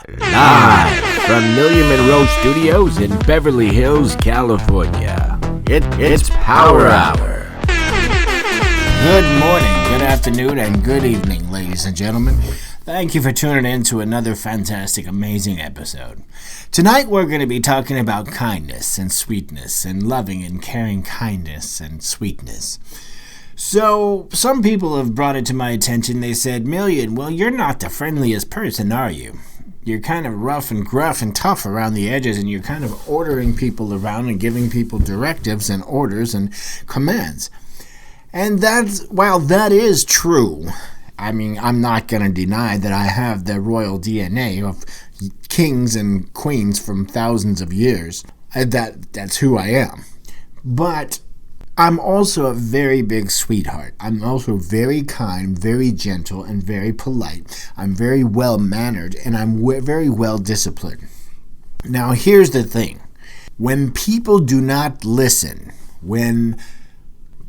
Live from Million Monroe Studios in Beverly Hills, California. It's Power Hour. Good morning, good afternoon, and good evening, ladies and gentlemen. Thank you for tuning in to another fantastic, amazing episode. Tonight we're going to be talking about kindness and sweetness and loving and caring kindness and sweetness. So, some people have brought it to my attention. They said, Million, well, you're not the friendliest person, are you? You're kind of rough and gruff and tough around the edges, and you're kind of ordering people around and giving people directives and orders and commands. And while that is true, I mean, I'm not going to deny that I have the royal DNA of kings and queens from thousands of years. That's who I am. But I'm also a very big sweetheart. I'm also very kind, very gentle, and very polite. I'm very well-mannered, and I'm very well-disciplined. Now, here's the thing. When people do not listen, when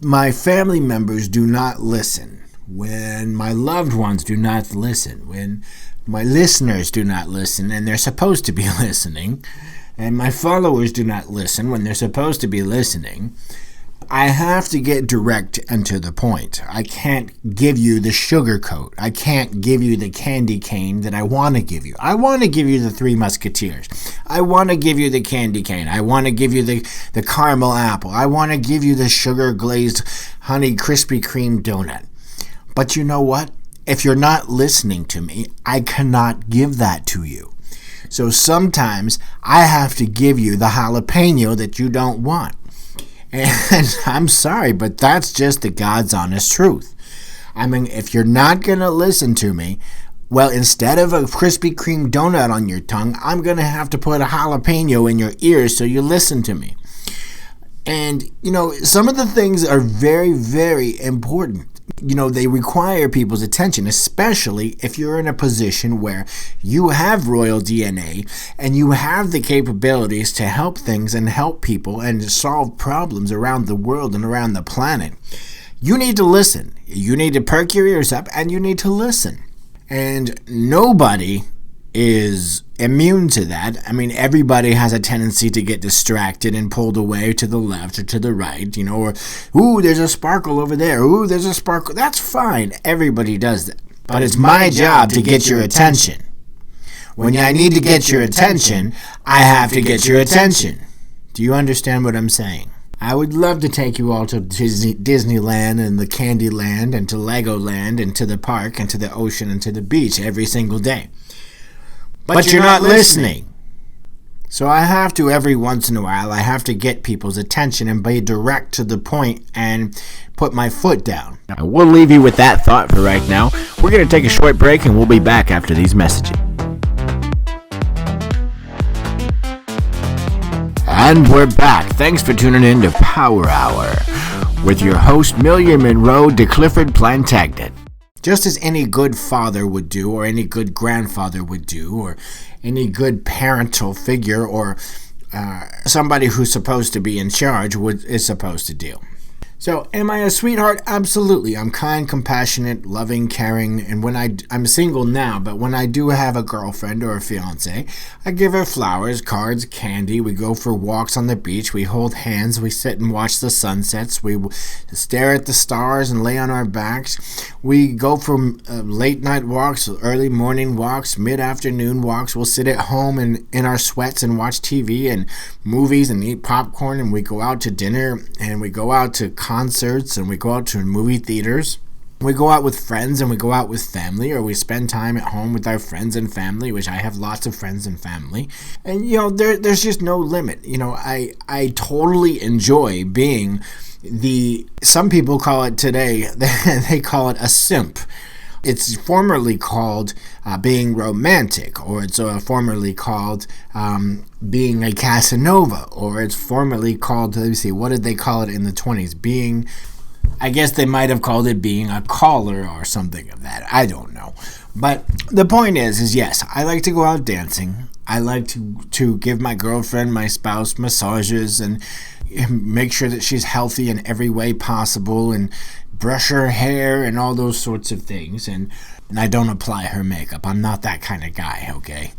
my family members do not listen, when my loved ones do not listen, when my listeners do not listen, and they're supposed to be listening, and my followers do not listen when they're supposed to be listening, I have to get direct and to the point. I can't give you the sugar coat. I can't give you the candy cane that I want to give you. I want to give you the Three Musketeers. I want to give you the candy cane. I want to give you the caramel apple. I want to give you the sugar glazed honey Krispy Kreme donut. But you know what? If you're not listening to me, I cannot give that to you. So sometimes I have to give you the jalapeno that you don't want. And I'm sorry, but that's just the God's honest truth. I mean, if you're not going to listen to me, well, instead of a Krispy Kreme donut on your tongue, I'm going to have to put a jalapeno in your ears so you listen to me. And, some of the things are very, very important. They require people's attention, especially if you're in a position where you have royal DNA and you have the capabilities to help things and help people and solve problems around the world and around the planet. You need to listen. You need to perk your ears up and you need to listen. And nobody is immune to that. I mean, everybody has a tendency to get distracted and pulled away to the left or to the right, or, ooh, there's a sparkle over there. Ooh, there's a sparkle. That's fine. Everybody does that. But it's my job to get your attention. When I need to get your attention, I have to get your attention. Do you understand what I'm saying? I would love to take you all to Disneyland and the Candyland and to Legoland and to the park and to the ocean and to the beach every single day. But you're not listening. So I have to, every once in a while, I have to get people's attention and be direct to the point and put my foot down. Now, we'll leave you with that thought for right now. We're going to take a short break and we'll be back after these messages. And we're back. Thanks for tuning in to Power Hour with your host, Million Monroe de Clifford Plantagenet. Just as any good father would do, or any good grandfather would do, or any good parental figure, or somebody who's supposed to be in charge is supposed to do. So, am I a sweetheart? Absolutely. I'm kind, compassionate, loving, caring, and I'm single now, but when I do have a girlfriend or a fiance, I give her flowers, cards, candy. We go for walks on the beach. We hold hands. We sit and watch the sunsets. We stare at the stars and lay on our backs. We go for late night walks, early morning walks, mid-afternoon walks. We'll sit at home in our sweats and watch TV and movies and eat popcorn, and we go out to dinner, and we go out to concerts, and we go out to movie theaters. We go out with friends, and we go out with family, or we spend time at home with our friends and family, which I have lots of friends and family. And, there's just no limit. I totally enjoy being some people call it today, they call it a simp. It's formerly called being romantic, or it's formerly called being a Casanova, or it's formerly called, let me see, what did they call it in the 20s? I guess they might have called it being a caller or something of that. I don't know. But the point is yes, I like to go out dancing. I like to give my girlfriend, my spouse, massages and make sure that she's healthy in every way possible and brush her hair and all those sorts of things. And I don't apply her makeup. I'm not that kind of guy, okay?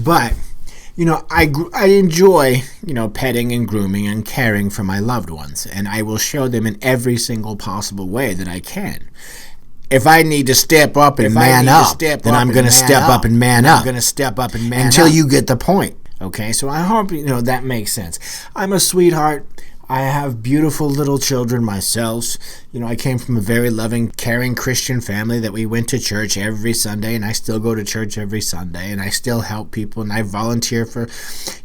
But, I enjoy, petting and grooming and caring for my loved ones, and I will show them in every single possible way that I can. If I need to step up and man up, then I'm going to step up and man up. Until you get the point. Okay, so I hope that makes sense. I'm a sweetheart. I have beautiful little children myself. I came from a very loving, caring Christian family that we went to church every Sunday, and I still go to church every Sunday, and I still help people, and I volunteer for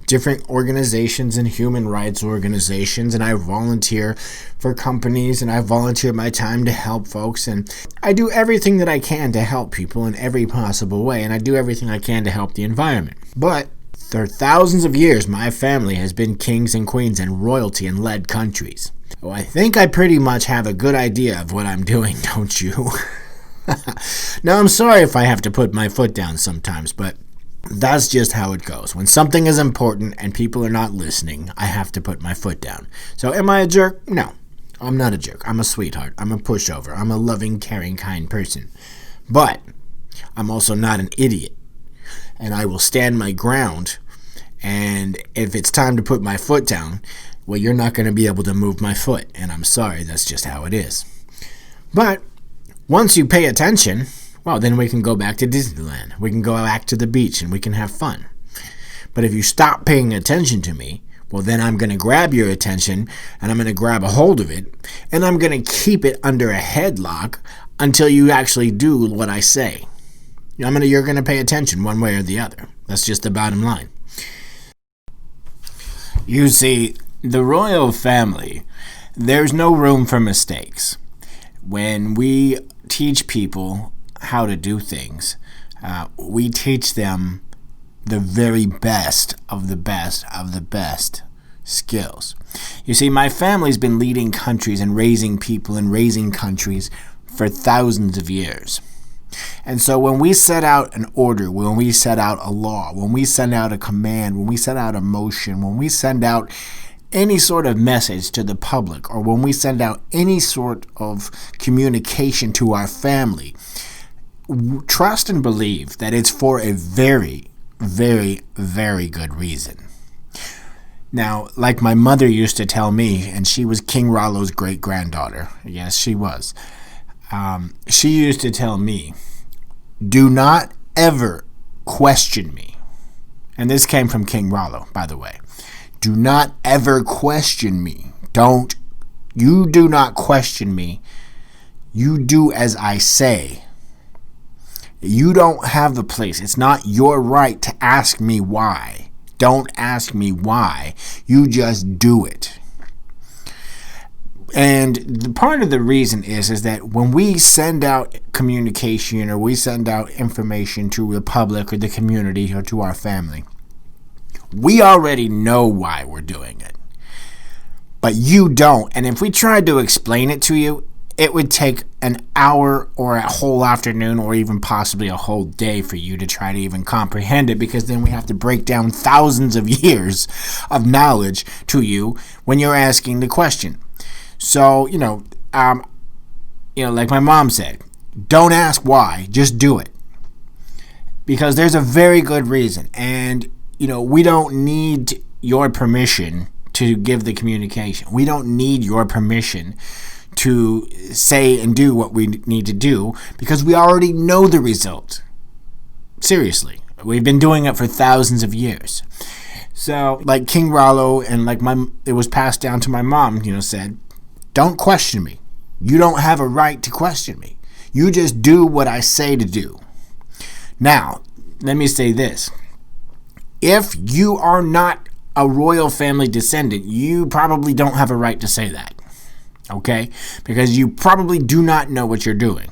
different organizations and human rights organizations, and I volunteer for companies, and I volunteer my time to help folks, and I do everything that I can to help people in every possible way, and I do everything I can to help the environment. But for thousands of years, my family has been kings and queens and royalty in led countries. Well, I think I pretty much have a good idea of what I'm doing, don't you? Now, I'm sorry if I have to put my foot down sometimes, but that's just how it goes. When something is important and people are not listening, I have to put my foot down. So am I a jerk? No, I'm not a jerk. I'm a sweetheart. I'm a pushover. I'm a loving, caring, kind person. But I'm also not an idiot. And I will stand my ground, and if it's time to put my foot down, well, you're not going to be able to move my foot, and I'm sorry, that's just how it is. But once you pay attention, well, then we can go back to Disneyland. We can go back to the beach, and we can have fun. But if you stop paying attention to me, well, then I'm going to grab your attention, and I'm going to grab a hold of it, and I'm going to keep it under a headlock until you actually do what I say. You're going to pay attention one way or the other. That's just the bottom line. You see, the royal family, there's no room for mistakes. When we teach people how to do things, we teach them the very best of the best of the best skills. You see, my family's been leading countries and raising people and raising countries for thousands of years. And so when we set out an order, when we set out a law, when we send out a command, when we send out a motion, when we send out any sort of message to the public, or when we send out any sort of communication to our family, trust and believe that it's for a very, very, very good reason. Now, like my mother used to tell me, and she was King Rollo's great-granddaughter. Yes, she was. She used to tell me, do not ever question me. And this came from King Rollo, by the way. Do not ever question me. You do not question me. You do as I say. You don't have the place. It's not your right to ask me why. Don't ask me why. You just do it. And part of the reason is that when we send out communication or we send out information to the public or the community or to our family, we already know why we're doing it. But you don't. And if we tried to explain it to you, it would take an hour or a whole afternoon or even possibly a whole day for you to try to even comprehend it, because then we have to break down thousands of years of knowledge to you when you're asking the question. So, like my mom said, don't ask why, just do it. Because there's a very good reason. And, we don't need your permission to give the communication. We don't need your permission to say and do what we need to do, because we already know the result. Seriously. We've been doing it for thousands of years. So, like King Rollo and it was passed down to my mom, said, don't question me. You don't have a right to question me. You just do what I say to do. Now, let me say this. If you are not a royal family descendant, you probably don't have a right to say that. Okay? Because you probably do not know what you're doing.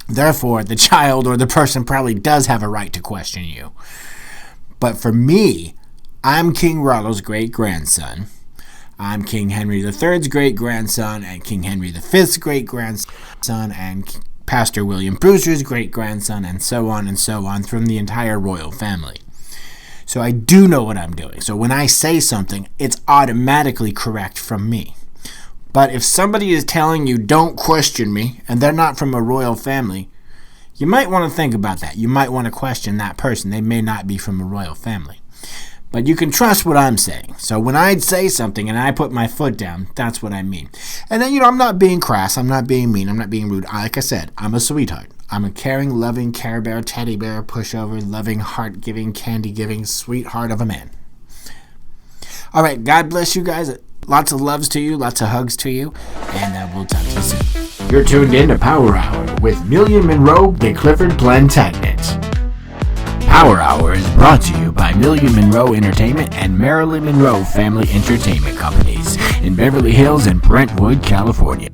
Therefore, the child or the person probably does have a right to question you. But for me, I'm King Rollo's great-grandson. I'm King Henry III's great-grandson, and King Henry V's great-grandson, and Pastor William Brewster's great-grandson, and so on from the entire royal family. So I do know what I'm doing. So when I say something, it's automatically correct from me. But if somebody is telling you, don't question me, and they're not from a royal family, You might want to think about that. You might want to question that person. They may not be from a royal family. But you can trust what I'm saying. So when I say something and I put my foot down, that's what I mean. And then, I'm not being crass. I'm not being mean. I'm not being rude. Like I said, I'm a sweetheart. I'm a caring, loving Care Bear, teddy bear, pushover, loving, heart-giving, candy-giving sweetheart of a man. All right, God bless you guys. Lots of loves to you, lots of hugs to you, and we'll talk to you soon. You're tuned in to Power Hour with Million Monroe de Clifford Plantagenet. Power Hour is brought to you by Million Monroe Entertainment and Marilyn Monroe Family Entertainment Companies in Beverly Hills and Brentwood, California.